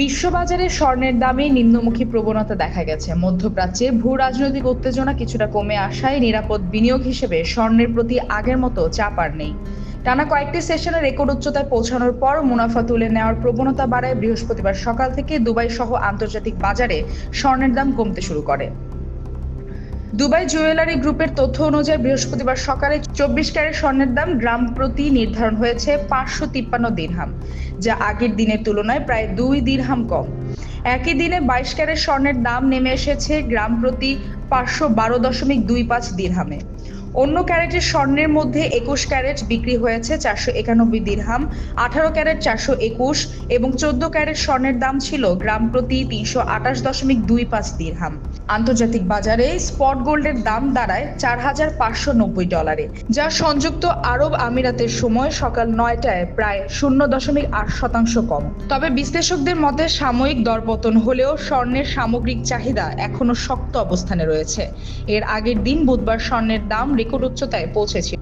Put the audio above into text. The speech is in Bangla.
বিশ্ববাজারে স্বর্ণের দামে নিম্নমুখী প্রবণতা দেখা গেছে। মধ্যপ্রাচ্যে ভূ রাজনৈতিক উত্তেজনা কিছুটা কমে আসায় নিরাপদ বিনিয়োগ হিসেবে স্বর্ণের প্রতি আগের মতো চাপ আর নেই। টানা কয়েকটি সেশনে রেকর্ড উচ্চতায় পৌঁছানোর পর মুনাফা তুলে নেওয়ার প্রবণতা বাড়ায় বৃহস্পতিবার সকাল থেকে দুবাই সহ আন্তর্জাতিক বাজারে স্বর্ণের দাম কমতে শুরু করে। দুবাই জুয়েলারি গ্রুপের তথ্য অনুযায়ী বৃহস্পতিবার সকালে 24 ক্যারেট স্বর্ণের দাম গ্রাম প্রতি নির্ধারণ হয়েছে 553 দিরহাম, যা আগের দিনের তুলনায় প্রায় 2 দিরহাম কম। একই দিনে 22 ক্যারেট স্বর্ণের দাম নেমে এসেছে গ্রাম প্রতি 512.25 দিরহামে। অন্য ক্যারেটের স্বর্ণের মধ্যে 21 ক্যারেট বিক্রি হয়েছে 491 দিরহাম, 18 ক্যারেট 421 এবং 14 ক্যারেট স্বর্ণের দাম ছিল গ্রাম প্রতি 328.25 দিরহাম। আন্তর্জাতিক বাজারে স্পট গোল্ডের দাম দাঁড়ায় $4,590, যা সংযুক্ত আরব আমিরাতের সময় সকাল 9টায় প্রায় 0.8% কম। তবে বিশ্লেষকদের মতে সাময়িক দরপতন হলেও স্বর্ণের সামগ্রিক চাহিদা এখনো শক্ত অবস্থানে রয়েছে। এর আগের দিন বুধবার স্বর্ণের দাম রেকর্ড উচ্চতায় পৌঁছেছিল।